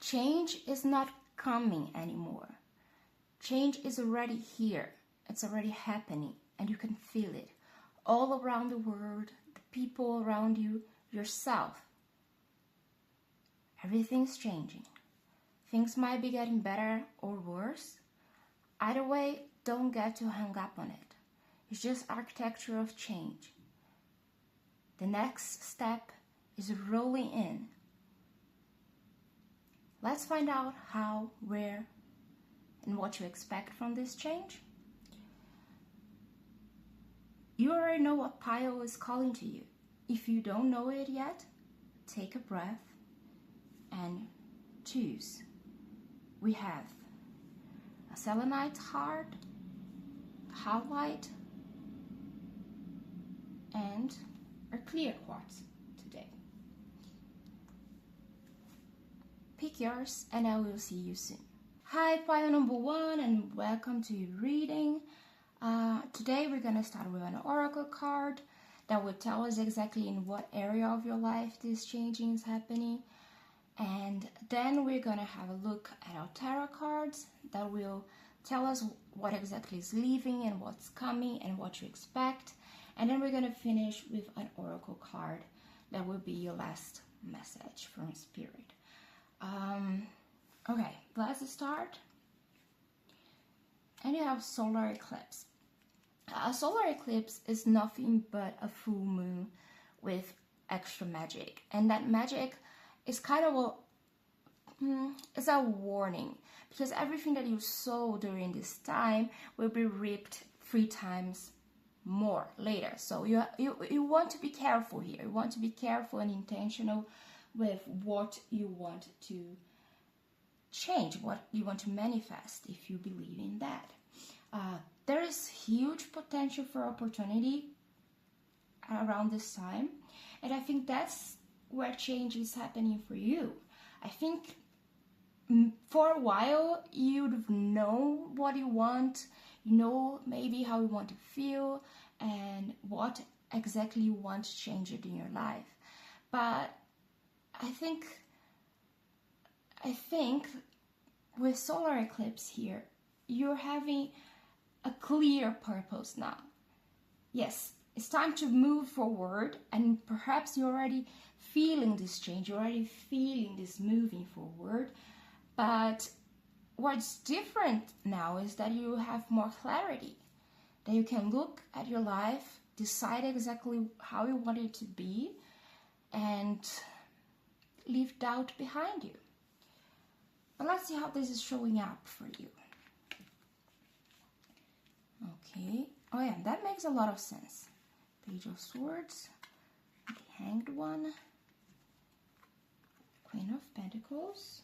change is not coming anymore. Change is already here. It's already happening, and you can feel it all around the world, the people around you, yourself. Everything's changing. Things might be getting better or worse. Either way, don't get too hung up on it. It's just architecture of change. The next step is rolling in. Let's find out how, where, and what you expect from this change. You already know what pile is calling to you. If you don't know it yet, take a breath and choose. We have a Selenite heart, Howlite, and a clear quartz today. Pick yours and I will see you soon. Hi, pile number 1, and welcome to your reading. Today we're going to start with an oracle card that will tell us exactly in what area of your life this changing is happening. And then we're going to have a look at our tarot cards that will tell us what exactly is leaving and what's coming and what you expect. And then we're going to finish with an oracle card that will be your last message from Spirit. Okay, let's start. And you have solar eclipse. A solar eclipse is nothing but a full moon with extra magic. And that magic is kind of it's a warning, because everything that you sow during this time will be reaped 3 times more later. So you want to be careful here. You want to be careful and intentional with what you want to change, what you want to manifest, if you believe in that. There is huge potential for opportunity around this time, and I think that's where change is happening for you. I think for a while you'd know what you want, maybe how you want to feel and what exactly you want to change it in your life. But I think with solar eclipse here, you're having a clear purpose now. Yes, it's time to move forward, and perhaps you're already feeling this change, you're already feeling this moving forward. But what's different now is that you have more clarity, that you can look at your life, decide exactly how you want it to be, and leave doubt behind you. And let's see how this is showing up for you. Okay. Oh yeah, that makes a lot of sense. Page of Swords, the Hanged One, Queen of Pentacles,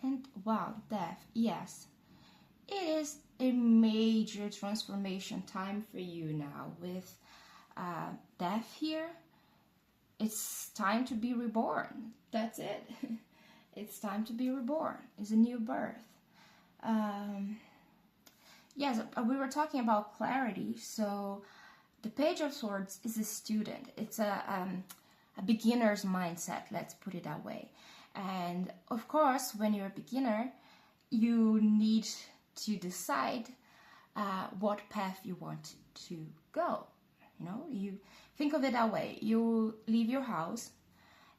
and wow, Death. Yes, it is a major transformation time for you now with Death here. It's time to be reborn. That's it. It's time to be reborn. It's a new birth. Yes, we were talking about clarity. So the Page of Swords is a student. It's a beginner's mindset, let's put it that way. And of course, when you're a beginner, you need to decide what path you want to go. You think of it that way. You leave your house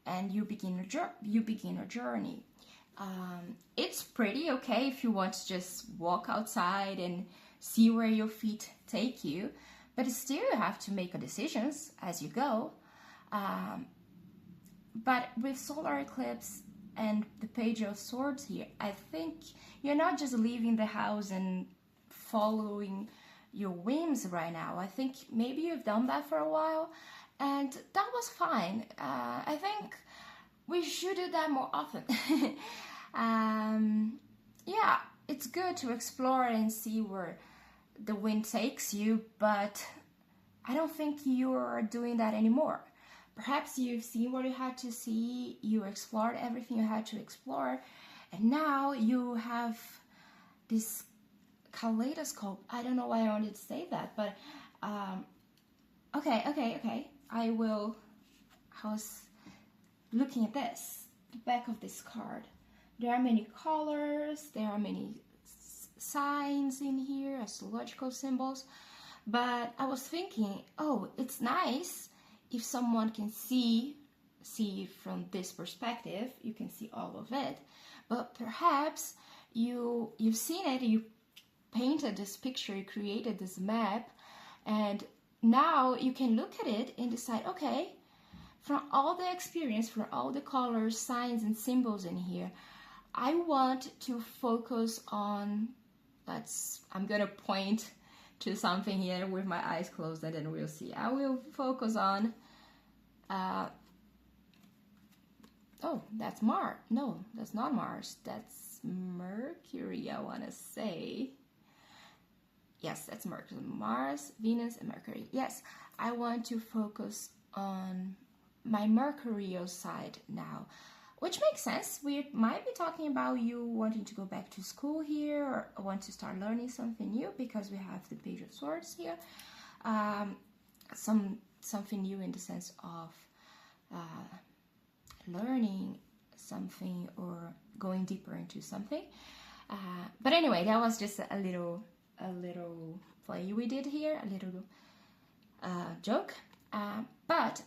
and you begin a journey. It's pretty okay if you want to just walk outside and see where your feet take you, but still you have to make decisions as you go. But with solar eclipse and the Page of Swords here, I think you're not just leaving the house and following your whims right now. I think maybe you've done that for a while, and that was fine. I think we should do that more often. Yeah, it's good to explore and see where the wind takes you, but I don't think you're doing that anymore. Perhaps you've seen what you had to see, you explored everything you had to explore, and now you have this kaleidoscope. I don't know why I wanted to say that, but okay. I was looking at this, the back of this card. there are many colors, there are many signs in here, astrological symbols. But I was thinking, oh, it's nice if someone can see from this perspective, you can see all of it. But perhaps you've seen it, you painted this picture, you created this map, and now you can look at it and decide, okay, from all the experience, from all the colors, signs, and symbols in here, I want to focus on, I'm gonna point to something here with my eyes closed, and then we'll see. I will focus on, oh, that's Mars. No, that's not Mars. That's Mercury, I want to say. Yes, that's Mercury. Mars, Venus, and Mercury. Yes, I want to focus on my mercurial side now, which makes sense. We might be talking about you wanting to go back to school here, or want to start learning something new, because we have the Page of Swords here. Something new in the sense of learning something or going deeper into something. But anyway, that was just a little play we did here, a little joke. But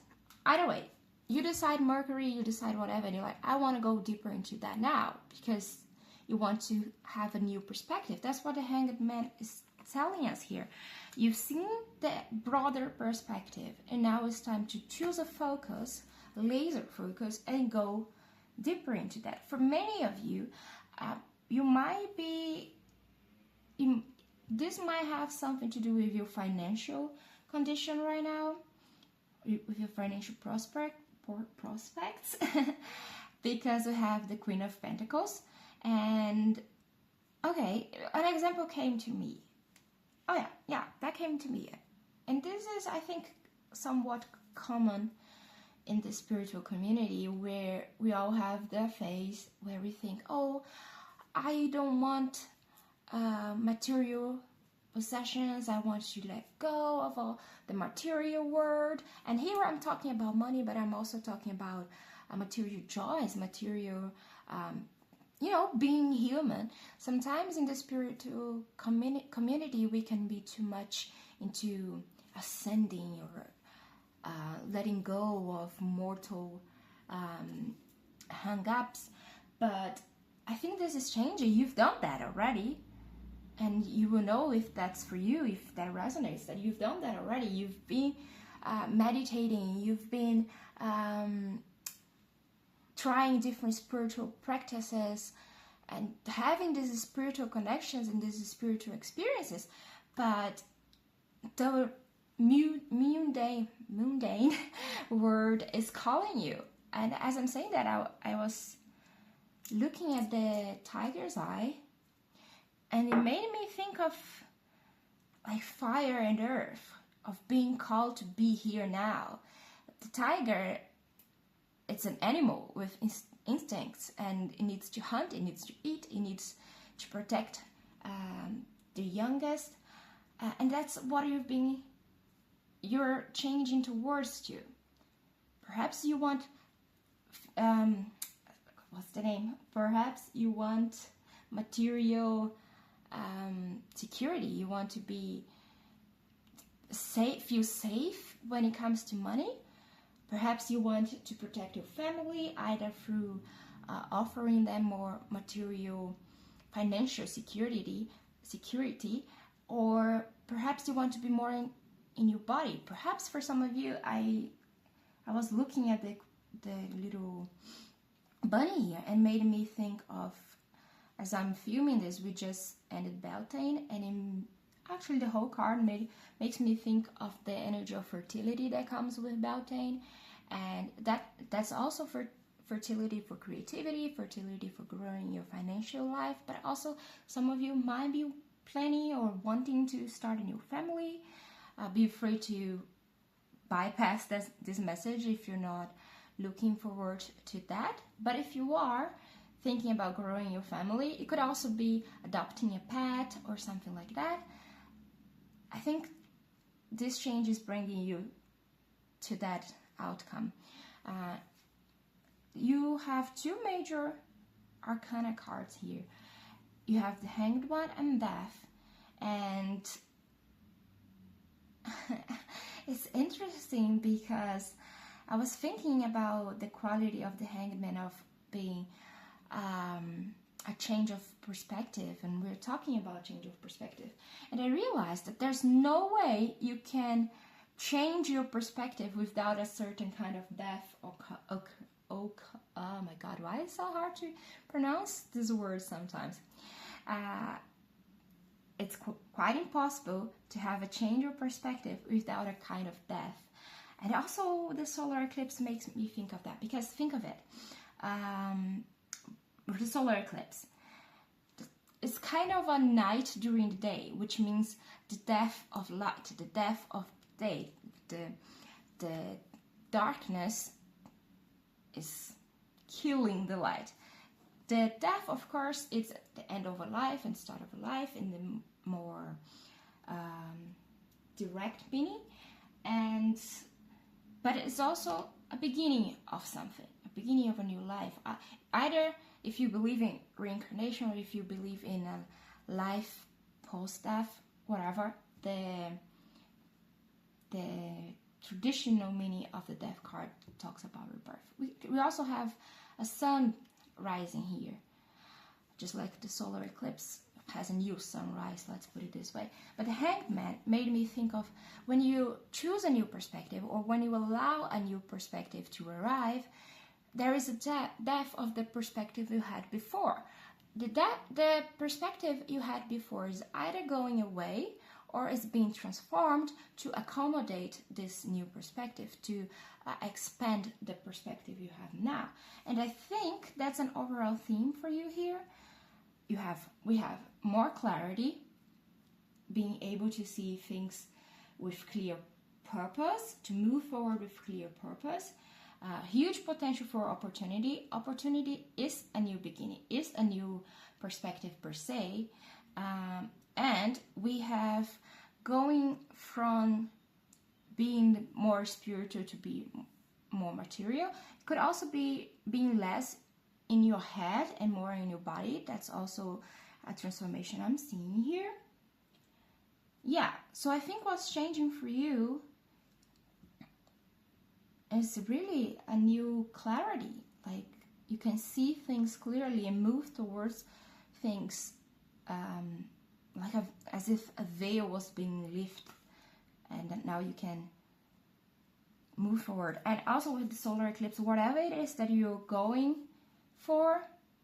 either way, you decide Mercury, you decide whatever, and you're like, I want to go deeper into that now, because you want to have a new perspective. That's what the Hanged Man is telling us here. You've seen the broader perspective, and now it's time to choose a focus, laser focus, and go deeper into that. For many of you, you might be, this might have something to do with your financial condition right now, with your financial prospects, because we have the Queen of Pentacles. And okay, an example came to me. Oh yeah, that came to me. And this is, I think, somewhat common in the spiritual community, where we all have the phase where we think, oh, I don't want material possessions, I want to let go of all the material world. And here I'm talking about money, but I'm also talking about material joys, material, being human. Sometimes in the spiritual community, we can be too much into ascending or letting go of mortal hang-ups. But I think this is changing. You've done that already. And you will know if that's for you, if that resonates, that you've done that already. You've been meditating, you've been trying different spiritual practices and having these spiritual connections and these spiritual experiences. But the mundane world is calling you. And as I'm saying that, I was looking at the tiger's eye, and it made me think of like fire and earth, of being called to be here now. The tiger, it's an animal with instincts, and it needs to hunt, it needs to eat, it needs to protect the youngest. And that's what you're changing towards to. Perhaps you want, what's the name? Perhaps you want material security. You want to be safe, feel safe when it comes to money. Perhaps you want to protect your family, either through offering them more material financial security, or perhaps you want to be more in your body. Perhaps for some of you, I was looking at the little bunny here, and made me think of, as I'm filming this, we just ended Beltane, and actually the whole card makes me think of the energy of fertility that comes with Beltane, and that's also for fertility, for creativity, fertility for growing your financial life. But also some of you might be planning or wanting to start a new family. Be free to bypass this message if you're not looking forward to that. But if you are thinking about growing your family, it could also be adopting a pet or something like that. I think this change is bringing you to that outcome. You have two major Arcana cards here. You have the Hanged One and Death, and it's interesting because I was thinking about the quality of the Hanged Man of being a change of perspective, and we're talking about change of perspective, and I realized that there's no way you can change your perspective without a certain kind of death or oh my god, why is it so hard to pronounce this word sometimes? It's quite impossible to have a change of perspective without a kind of death. And also the solar eclipse makes me think of that, because think of it, the solar eclipse, it's kind of a night during the day, which means the death of light, the death of day, the darkness is killing the light. The death, of course, is the end of a life and start of a life in the more direct meaning, but it's also a beginning of something, a beginning of a new life. Either if you believe in reincarnation or if you believe in a life post-death, whatever, the traditional meaning of the death card talks about rebirth. We also have a sun rising here, just like the solar eclipse has a new sunrise, let's put it this way. But the Hanged Man made me think of when you choose a new perspective, or when you allow a new perspective to arrive, there is a death of the perspective you had before. The perspective you had before is either going away or is being transformed to accommodate this new perspective, to expand the perspective you have now. And I think that's an overall theme for you here. We have more clarity, being able to see things with clear purpose, to move forward with clear purpose. Huge potential for opportunity. Opportunity is a new beginning, is a new perspective per se. And we have going from being more spiritual to be more material. It could also be being less in your head and more in your body. That's also a transformation I'm seeing here. Yeah, so I think what's changing for you is really a new clarity. Like, you can see things clearly and move towards things as if a veil was being lifted, and that now you can move forward. And also with the solar eclipse, whatever it is that you're going for,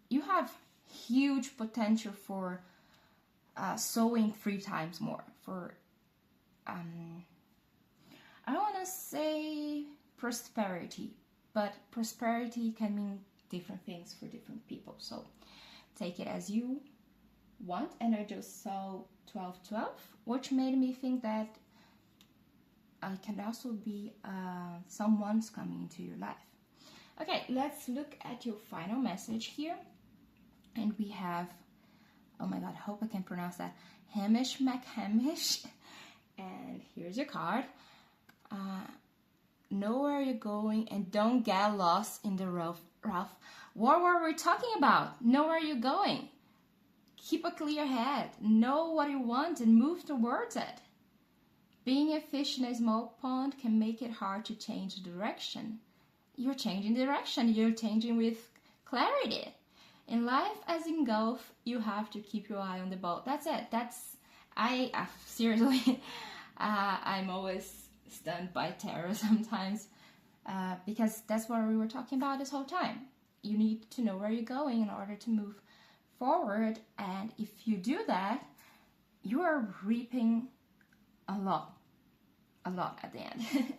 you have huge potential for sowing 3 times more. For I don't want to say prosperity, but prosperity can mean different things for different people. So take it as you want. And I just saw 1212, which made me think that it can also be someone's coming into your life. Okay, let's look at your final message here. And we have, oh my god, I hope I can pronounce that, Hamish McHamish. And here's your card. Know where you're going and don't get lost in the rough. What were we talking about? Know where you're going. Keep a clear head. Know what you want and move towards it. Being a fish in a small pond can make it hard to change direction. You're changing direction. You're changing with clarity. In life, as in golf, you have to keep your eye on the ball. That's it. Seriously, I'm always stunned by tarot sometimes, because that's what we were talking about this whole time. You need to know where you're going in order to move forward, and if you do that, you are reaping a lot at the end.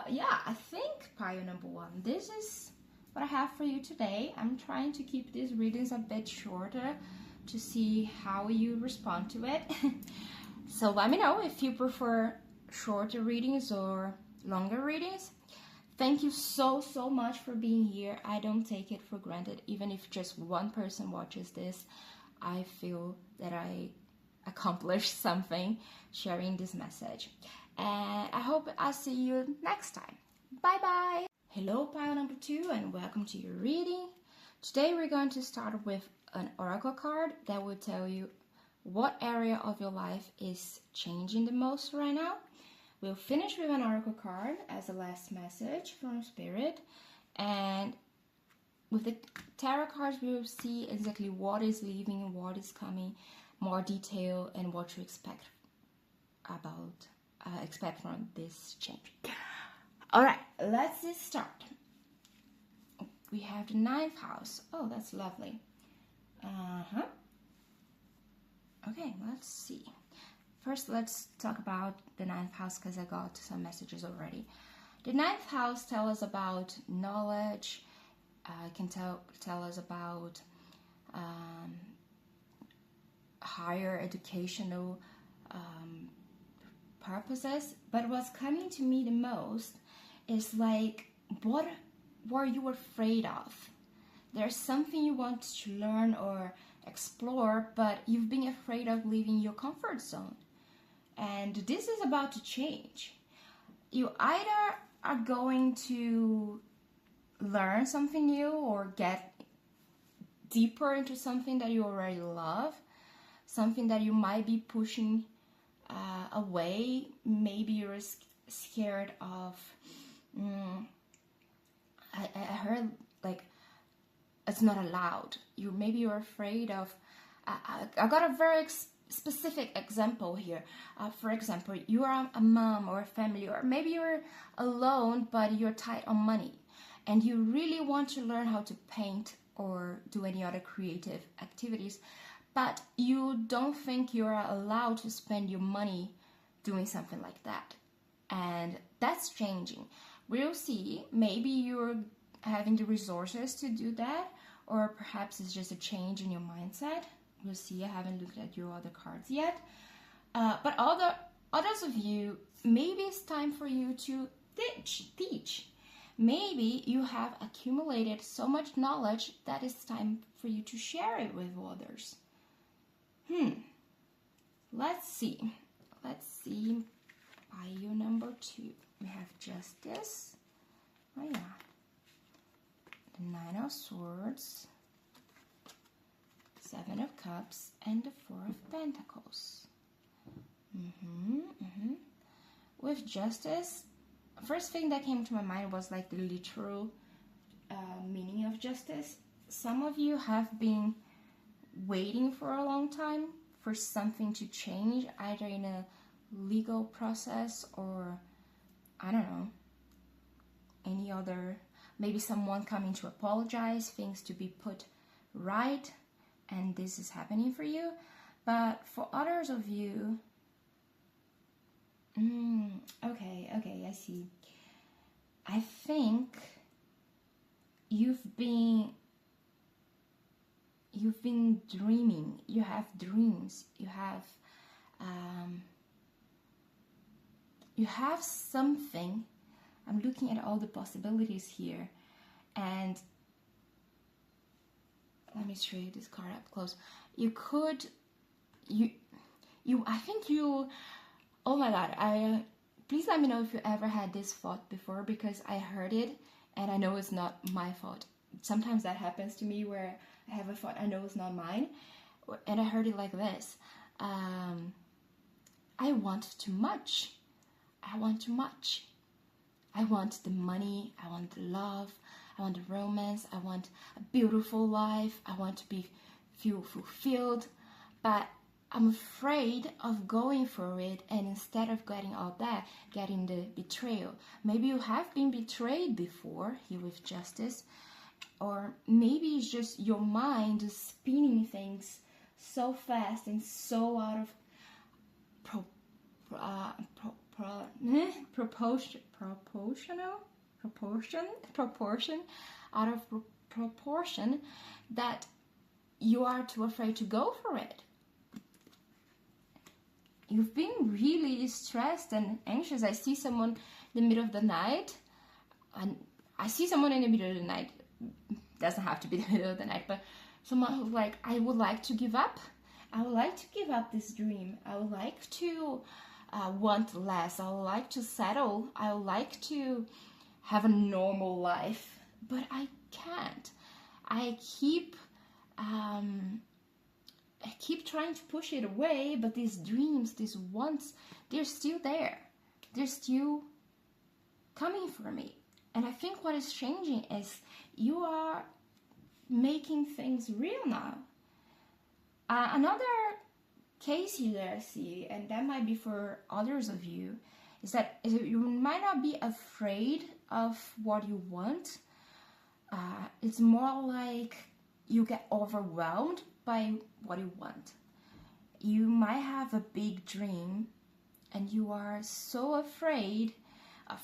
Yeah, I think pile number 1, this is what I have for you today. I'm trying to keep these readings a bit shorter to see how you respond to it. So let me know if you prefer shorter readings or longer readings. Thank you so much for being here. I don't take it for granted. Even if just one person watches this, I feel that I accomplished something sharing this message. And I hope I'll see you next time. Bye bye. Hello, pile number 2, and welcome to your reading. Today we're going to start with an oracle card that will tell you what area of your life is changing the most right now. We'll finish with an oracle card as a last message from Spirit, and with the tarot cards we will see exactly what is leaving and what is coming, more detail, and what to expect from this change. All right, let's start. We have the 9th house. Oh, that's lovely. Okay, let's see. First, let's talk about the 9th house because I got some messages already. The 9th house tells us about knowledge. Can tell us about higher educational purposes. But what's coming to me the most is like, what were you afraid of? There's something you want to learn or explore, but you've been afraid of leaving your comfort zone. And this is about to change. You either are going to learn something new or get deeper into something that you already love, something that you might be pushing away. Maybe you're scared of I heard like it's not allowed. Maybe you're afraid of I got a very specific example here. For example, you are a mom or a family, or maybe you're alone but you're tight on money and you really want to learn how to paint or do any other creative activities, but you don't think you're allowed to spend your money doing something like that. And that's changing. We'll see. Maybe you're having the resources to do that, or perhaps it's just a change in your mindset. We'll see. I haven't looked at your other cards yet. But others of you, maybe it's time for you to teach. Maybe you have accumulated so much knowledge that it's time for you to share it with others. Let's see. Pile number 2. We have Justice. Oh yeah. The 9 of Swords. 7 of Cups. And the 4 of Pentacles. With Justice, first thing that came to my mind was like the literal meaning of justice. Some of you have been waiting for a long time for something to change, either in a legal process or I don't know, any other, maybe someone coming to apologize, things to be put right, and this is happening for you. But for others of you, okay, I see. I think you've been dreaming. You have dreams. You have something. I'm looking at all the possibilities here, and let me show you this card up close. Oh my god, please let me know if you ever had this thought before, because I heard it and I know it's not my fault. Sometimes that happens to me where I have a thought I know it's not mine, and I heard it like this. I want too much. I want too much. I want the money, I want the love, I want the romance, I want a beautiful life, I want to feel fulfilled, but I'm afraid of going for it, and instead of getting all that, getting the betrayal. Maybe you have been betrayed before, here with Justice, or maybe it's just your mind is spinning things so fast and so out of proportion, out of proportion, that you are too afraid to go for it. You've been really stressed and anxious. I see someone in the middle of the night, and I see someone in the middle of the night, doesn't have to be the middle of the night, but someone who's like, I would like to give up. I would like to give up this dream. I would like to want less. I would like to settle. I would like to have a normal life, but I can't. I keep trying to push it away, but these dreams, these wants, they're still there. They're still coming for me. And I think what is changing is you are making things real now. Another case here that I see, and that might be for others of you, is that you might not be afraid of what you want. It's more like you get overwhelmed by what you want. You might have a big dream and you are so afraid of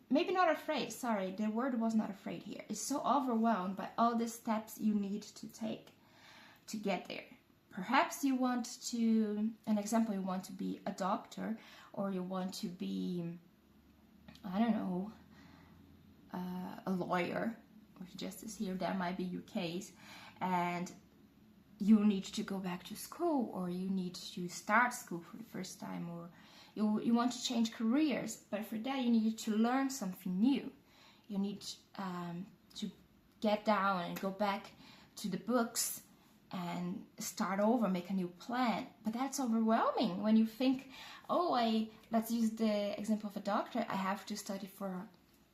maybe not afraid, sorry, the word was not afraid here. It's so overwhelmed by all the steps you need to take to get there. Perhaps you want to, an example, you want to be a doctor, or you want to be, I don't know, a lawyer with justice here. That might be your case. And you need to go back to school, or you need to start school for the first time, or you want to change careers, but for that you need to learn something new. You need to get down and go back to the books and start over, make a new plan. But that's overwhelming when you think, oh, let's use the example of a doctor. I have to study for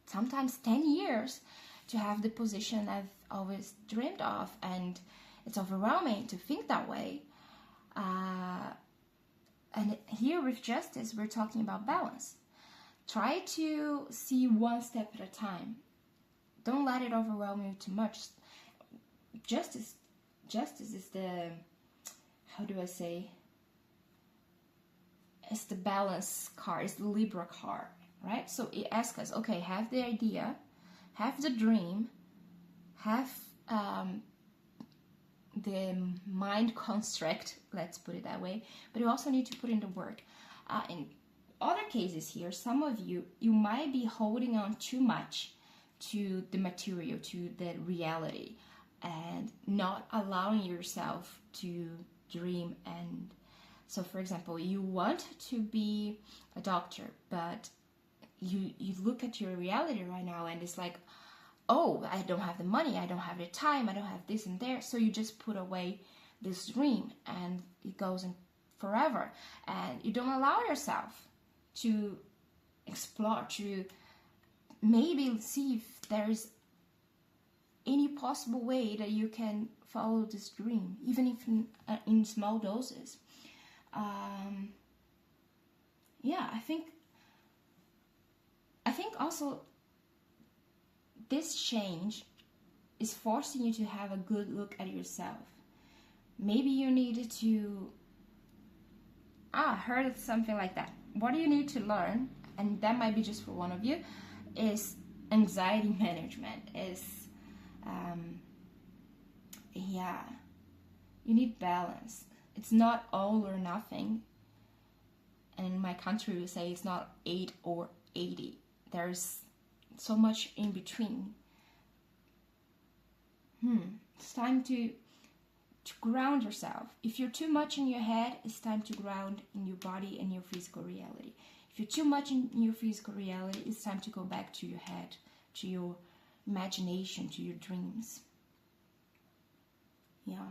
sometimes 10 years to have the position I've always dreamed of, and it's overwhelming to think that way. And here with justice, we're talking about balance. Try to see one step at a time. Don't let it overwhelm you too much. Justice is the, how do I say? It's the balance card, it's the Libra card, right? So it asks us, okay, have the idea, have the dream, have the mind construct, let's put it that way, but you also need to put in the work. In other cases here, some of you might be holding on too much to the material, to the reality, and not allowing yourself to dream. And so, for example, you want to be a doctor, but you look at your reality right now and it's like, oh, I don't have the money, I don't have the time, I don't have this and there. So you just put away this dream and it goes in forever. And you don't allow yourself to explore, to maybe see if there is any possible way that you can follow this dream, even if in small doses. Yeah, I think also this change is forcing you to have a good look at yourself. Maybe you needed to, heard something like that. What do you need to learn? And that might be just for one of you, is anxiety management. You need balance. It's not all or nothing. And in my country we say it's not 8 or 80. There's so much in between. It's time to ground yourself. If you're too much in your head, it's time to ground in your body and your physical reality. If you're too much in your physical reality, it's time to go back to your head, to your imagination, to your dreams. Yeah.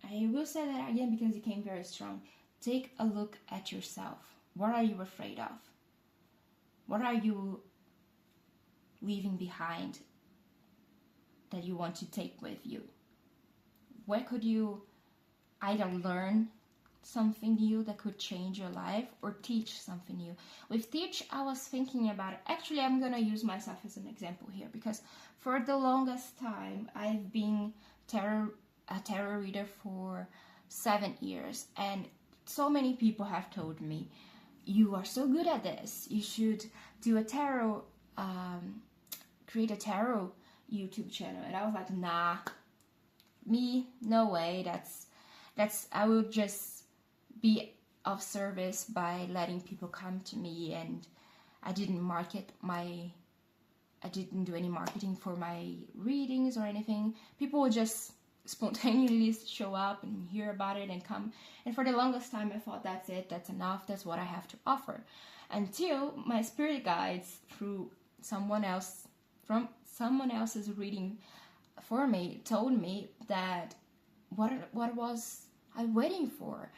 I will say that again because it came very strong. Take a look at yourself. What are you afraid of? What are you leaving behind that you want to take with you? Where could you either learn something new that could change your life or teach something new? With teach, I was thinking about it. Actually, I'm going to use myself as an example here because for the longest time, I've been a tarot reader for 7 years, and so many people have told me, you are so good at this, you should do a tarot, create a tarot YouTube channel. And I was like, nah, no way, that's I will just be of service by letting people come to me, and I didn't do any marketing for my readings or anything. People would just spontaneously show up and hear about it and come. And for the longest time I thought, that's it, that's enough, that's what I have to offer. Until my spirit guides, through someone else's reading for me told me that what was I waiting for?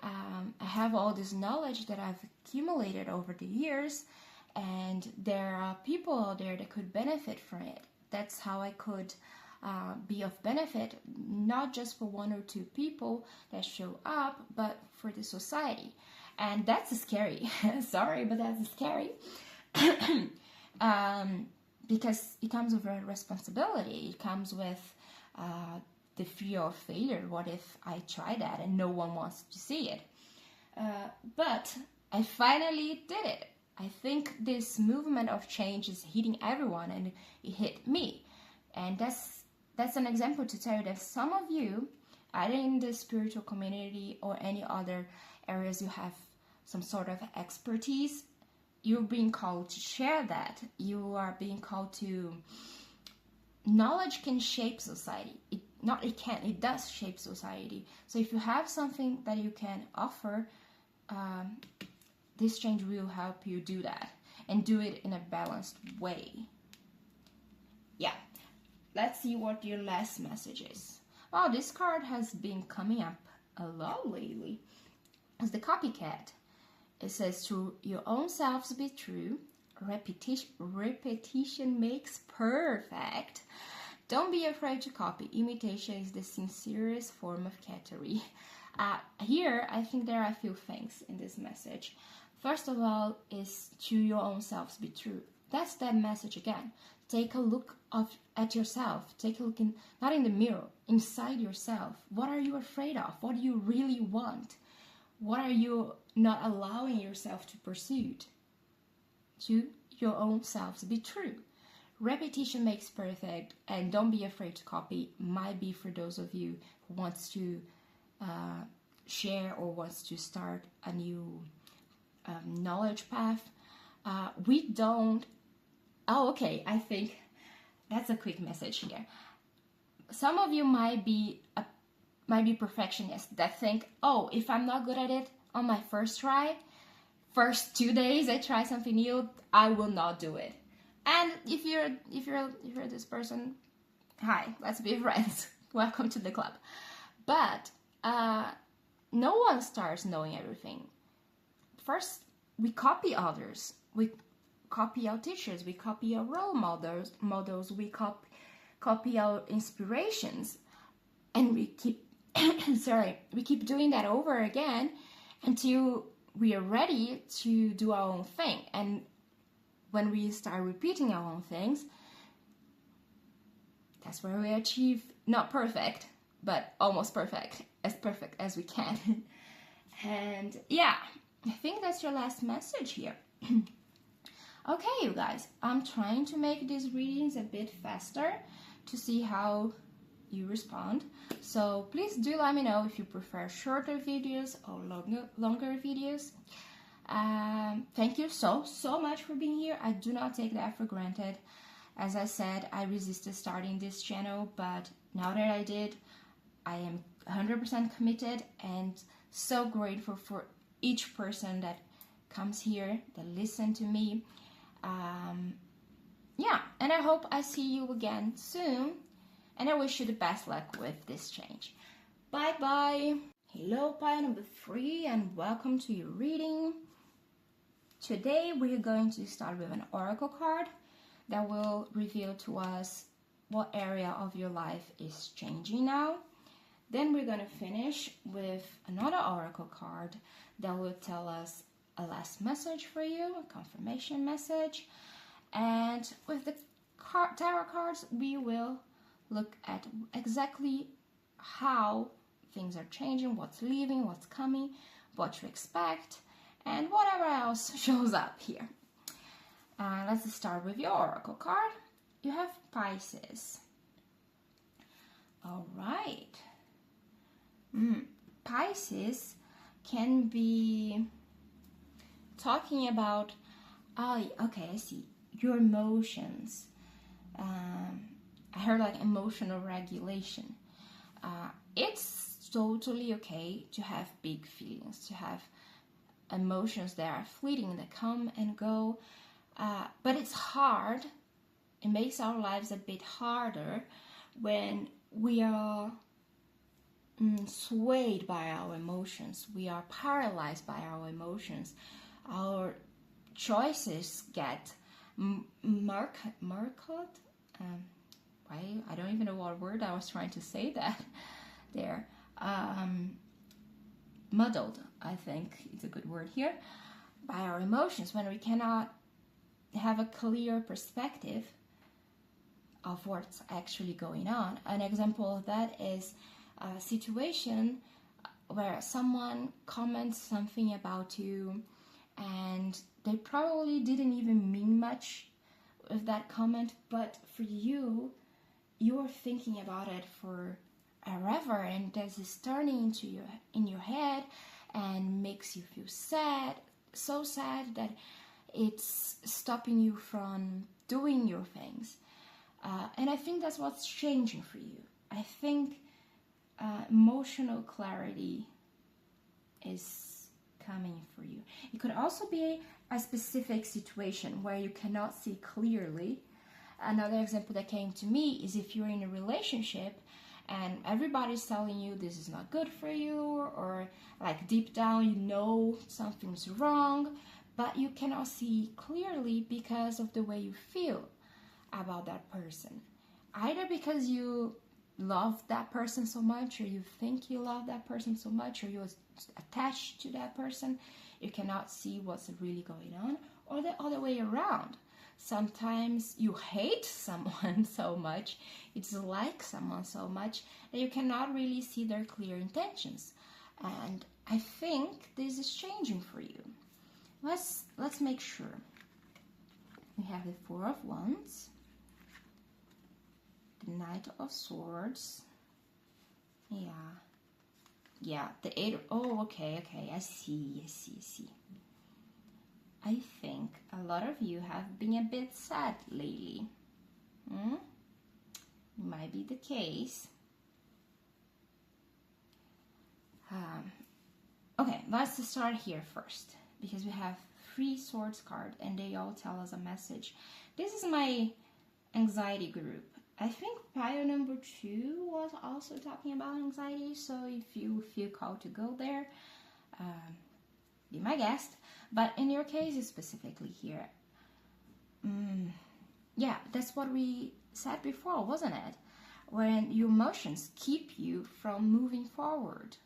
I have all this knowledge that I've accumulated over the years, and there are people out there that could benefit from it. That's how I could be of benefit, not just for one or two people that show up, but for the society. And that's scary. Sorry, but that's scary. Because it comes with a responsibility. It comes with the fear of failure. What if I try that and no one wants to see it? But I finally did it. I think this movement of change is hitting everyone, and it hit me. And that's an example to tell you that some of you, either in the spiritual community or any other areas you have some sort of expertise, you're being called to share that. You are being called to... Knowledge can shape society. It does shape society. So if you have something that you can offer, this change will help you do that, and do it in a balanced way. Yeah, let's see what your last message is. Wow, this card has been coming up a lot lately. It's the copycat. It says, to your own selves be true. Repetition makes perfect. Don't be afraid to copy. Imitation is the sincerest form of flattery. Here, I think there are a few things in this message. First of all, is to your own selves be true. That's that message again. Take a look at yourself. Take a look not in the mirror, inside yourself. What are you afraid of? What do you really want? What are you not allowing yourself to pursue? To your own selves be true. Repetition makes perfect, and don't be afraid to copy. Might be for those of you who wants to share or wants to start a new knowledge path. We don't... Oh, okay, I think that's a quick message here. Some of you might be perfectionists that think, oh, if I'm not good at it on my first try, first 2 days I try something new, I will not do it. And if you're this person, hi, let's be friends. Welcome to the club. But no one starts knowing everything. First, we copy others. We copy our teachers. We copy our role models. We copy our inspirations, and we keep we keep doing that over again until we are ready to do our own thing. And when we start repeating our own things, that's where we achieve not perfect, but almost perfect as we can. And yeah, I think that's your last message here. Okay, you guys, I'm trying to make these readings a bit faster to see how you respond. So please do let me know if you prefer shorter videos or longer videos. Thank you so much for being here. I do not take that for granted. As I said, I resisted starting this channel, but now that I did, I am 100% committed and so grateful for each person that comes here, that listen to me. Yeah, and I hope I see you again soon, and I wish you the best luck with this change. Bye bye. Hello, pile number 3, and welcome to your reading. Today we're going to start with an oracle card that will reveal to us what area of your life is changing now. Then we're going to finish with another oracle card that will tell us a last message for you, a confirmation message. And with the tarot cards, we will look at exactly how things are changing, what's leaving, what's coming, what to expect, and whatever else shows up here. Let's start with your oracle card. You have Pisces. All right. Pisces can be talking about, okay, I see, your emotions. I heard like emotional regulation. It's totally okay to have big feelings, to have emotions that are fleeting, that come and go. But it's hard. It makes our lives a bit harder when we are swayed by our emotions. We are paralyzed by our emotions. Our choices get marked. I don't even know what word I was trying to say that there. Muddled, I think it's a good word here, by our emotions, when we cannot have a clear perspective of what's actually going on. An example of that is a situation where someone comments something about you and they probably didn't even mean much with that comment, but for you, you're thinking about it forever, and this is turning in your head and makes you feel sad, so sad that it's stopping you from doing your things. And I think that's what's changing for you. I think emotional clarity is coming for you. It could also be a specific situation where you cannot see clearly. Another example that came to me is if you're in a relationship and everybody's telling you this is not good for you, or like deep down you know something's wrong, but you cannot see clearly because of the way you feel about that person. Either because you love that person so much, or you think you love that person so much, or you're attached to that person, you cannot see what's really going on, or the other way around. Sometimes you hate someone so much, you dislike someone so much, that you cannot really see their clear intentions. And I think this is changing for you. Let's make sure. We have the Four of Wands, the Knight of Swords. Yeah, the Eight. Oh, okay. I see. I think a lot of you have been a bit sad lately. Might be the case. Okay, let's start here first, because we have 3 swords card and they all tell us a message. This is my anxiety group. I think pile number 2 was also talking about anxiety, so if you feel called to go there, be my guest. But in your case, specifically here, yeah, that's what we said before, wasn't it? When your emotions keep you from moving forward,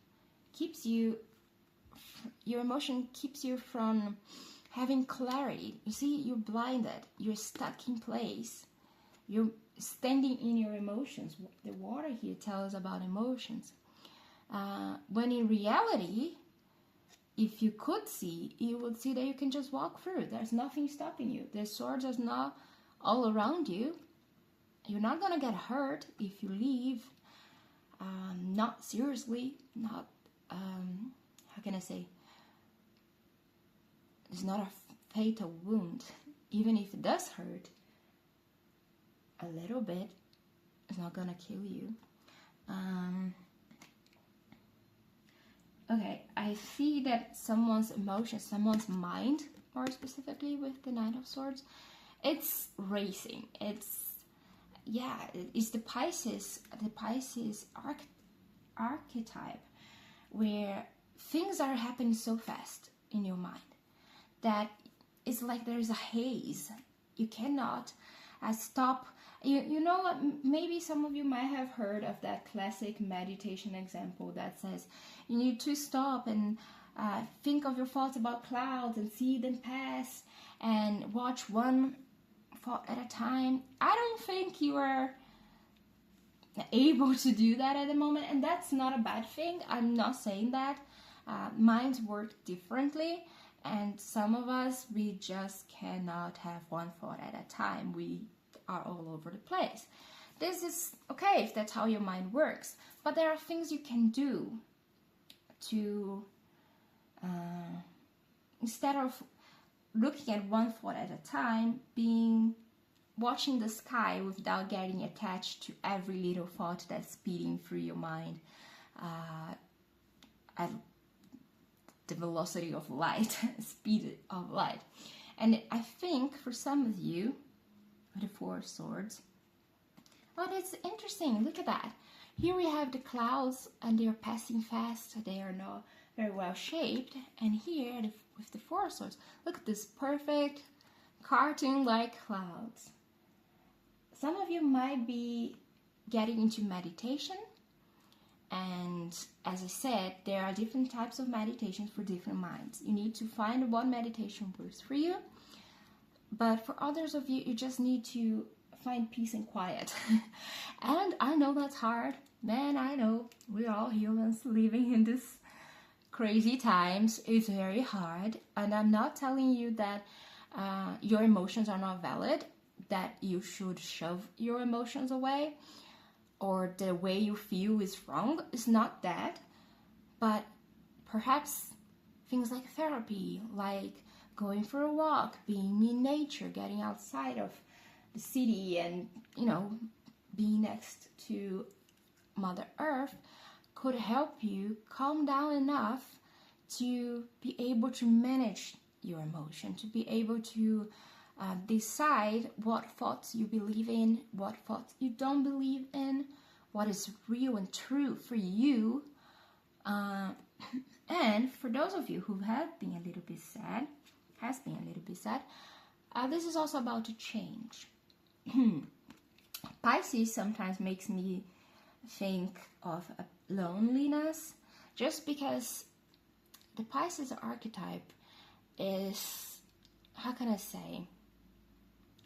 your emotion keeps you from having clarity. You see, you're blinded, you're stuck in place, you're standing in your emotions. The water here tells us about emotions. When in reality, if you could see, you would see that you can just walk through. There's nothing stopping you. The swords are not all around you. You're not gonna get hurt if you leave. Not seriously, not, how can I say? It's not a fatal wound. Even if it does hurt a little bit, it's not gonna kill you. Okay, I see that someone's emotions, someone's mind, more specifically with the Knight of Swords, it's racing. It's the Pisces archetype, where things are happening so fast in your mind that it's like there's a haze. You cannot stop. You know what? Maybe some of you might have heard of that classic meditation example that says you need to stop and think of your thoughts about clouds and see them pass and watch one thought at a time. I don't think you are able to do that at the moment, and that's not a bad thing. I'm not saying that. Minds work differently, and some of us, we just cannot have one thought at a time. We are all over the place. This is okay if that's how your mind works, but there are things you can do to instead of looking at one thought at a time, watching the sky without getting attached to every little thought that's speeding through your mind at the velocity of light, speed of light. And I think for some of you, the Four of Swords, oh, that's interesting. Look at that. Here we have the clouds, and they're passing fast. They are not very well shaped. And here, with the Four of Swords, look at this perfect cartoon-like clouds. Some of you might be getting into meditation. And as I said, there are different types of meditations for different minds. You need to find what meditation works for you. But for others of you, you just need to find peace and quiet. And I know that's hard. Man, I know. We're all humans living in this crazy times. It's very hard. And I'm not telling you that your emotions are not valid, that you should shove your emotions away, or the way you feel is wrong. It's not that. But perhaps things like therapy, like going for a walk, being in nature, getting outside of the city, and, you know, being next to Mother Earth could help you calm down enough to be able to manage your emotion, to be able to decide what thoughts you believe in, what thoughts you don't believe in, what is real and true for you. And for those of you who have been a little bit sad, this is also about to change. Pisces sometimes makes me think of a loneliness, just because the Pisces archetype is, how can I say,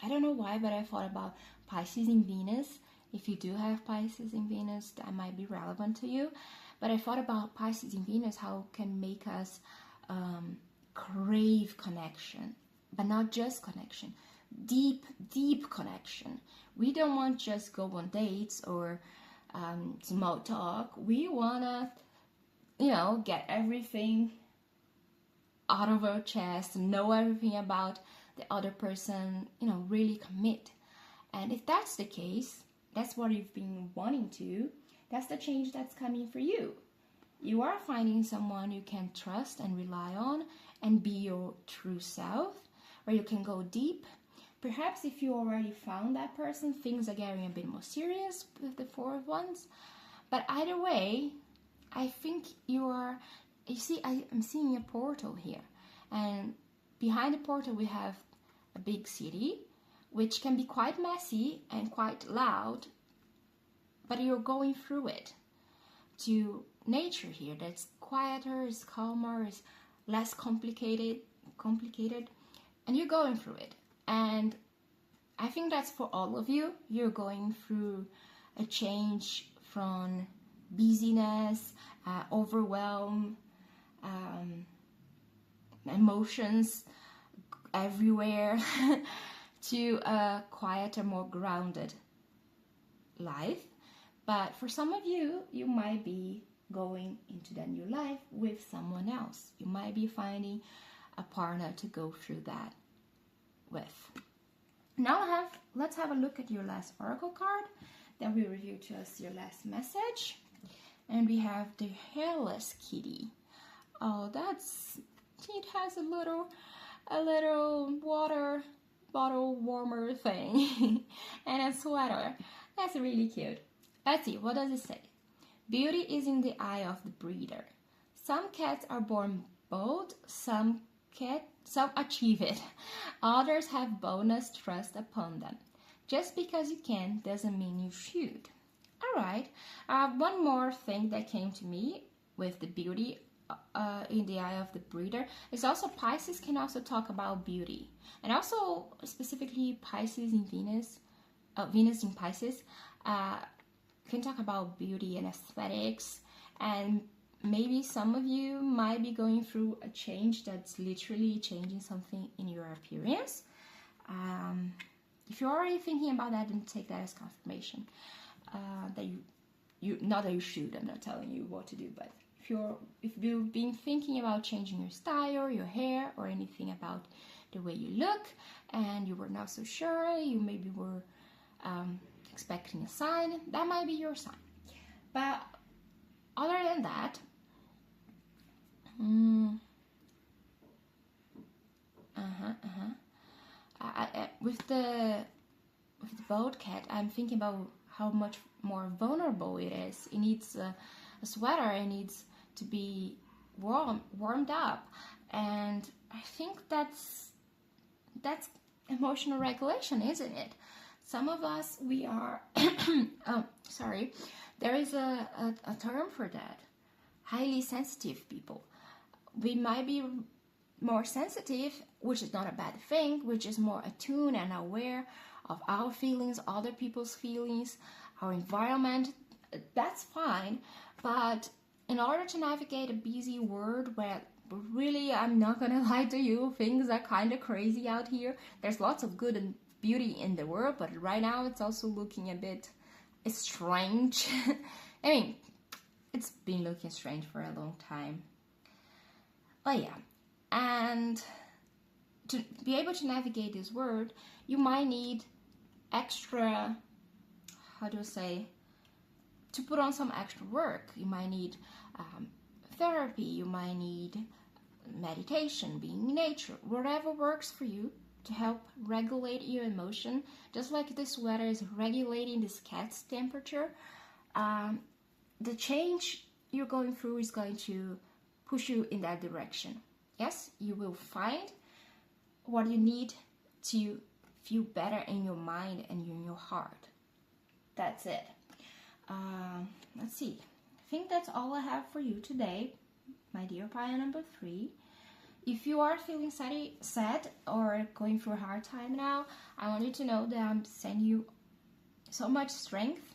I don't know why, but I thought about Pisces in Venus. If you do have Pisces in Venus, that might be relevant to you. But I thought about Pisces in Venus, how it can make us crave connection, but not just connection, deep connection. We don't want just go on dates or small talk. We want to, you know, get everything out of our chest, know everything about the other person, you know, really commit. And if that's the case, that's what you've been wanting to, that's the change that's coming for you. You are finding someone you can trust and rely on and be your true self, where you can go deep. Perhaps if you already found that person, things are getting a bit more serious with the Four of Wands. But either way, I think you see, I'm seeing a portal here. And behind the portal we have a big city, which can be quite messy and quite loud, but you're going through it to nature here that's quieter, is calmer, is less complicated, and you're going through it. And I think that's for all of you. You're going through a change from busyness, overwhelm, emotions everywhere, to a quieter, more grounded life. But for some of you, you might be going into that new life with someone else. You might be finding a partner to go through that with. Now let's have a look at your last oracle card that will reveal to us your last message. And we have the hairless kitty. Oh, it has a little water bottle warmer thing and a sweater. That's really cute. Let's see, what does it say? Beauty is in the eye of the breeder. Some cats are born bold, some achieve it. Others have boldness thrust upon them. Just because you can doesn't mean you should. Alright, one more thing that came to me with the beauty in the eye of the breeder is also Pisces can also talk about beauty. And also specifically Pisces in Venus, Venus in Pisces, can talk about beauty and aesthetics. And maybe some of you might be going through a change that's literally changing something in your appearance. If you're already thinking about that, then take that as confirmation that you not that you should. I'm not telling you what to do, but if you've been thinking about changing your style, your hair, or anything about the way you look, and you were not so sure, you maybe were expecting a sign, that might be your sign. But other than that, With the boat cat, I'm thinking about how much more vulnerable it is. It needs a sweater. It needs to be warmed up, and I think that's emotional regulation, isn't it? Some of us, we are oh, sorry, there is a term for that. Highly sensitive people. We might be more sensitive, which is not a bad thing, which is more attuned and aware of our feelings, other people's feelings, our environment. That's fine, but in order to navigate a busy world where really, I'm not gonna lie to you, things are kind of crazy out here. There's lots of good and beauty in the world, but right now it's also looking a bit strange. I mean, it's been looking strange for a long time. Oh yeah, and to be able to navigate this world, you might need extra, how do I say, to put on some extra work. You might need therapy, you might need meditation, being in nature, whatever works for you to help regulate your emotion. Just like this sweater is regulating this cat's temperature, the change you're going through is going to push you in that direction. Yes, you will find what you need to feel better in your mind and in your heart. That's it. Let's see. I think that's all I have for you today, my dear pile number 3. If you are feeling sad or going through a hard time now, I want you to know that I'm sending you so much strength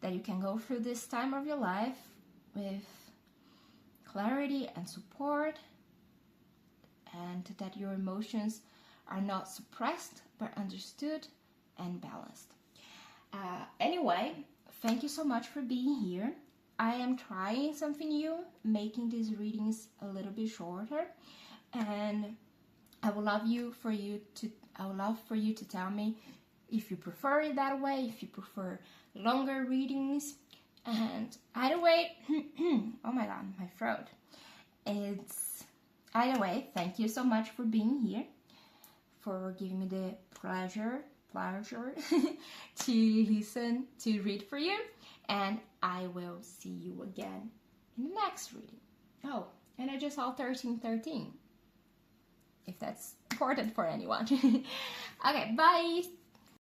that you can go through this time of your life with clarity and support, and that your emotions are not suppressed but understood and balanced. Anyway, thank you so much for being here. I am trying something new, making these readings a little bit shorter, and I would love for you to tell me if you prefer it that way, if you prefer longer readings. And either way, oh my god, my throat. Either way, thank you so much for being here, for giving me the pleasure to listen, to read for you, and I will see you again in the next reading. Oh, and I just saw 1313, if that's important for anyone. Okay, bye!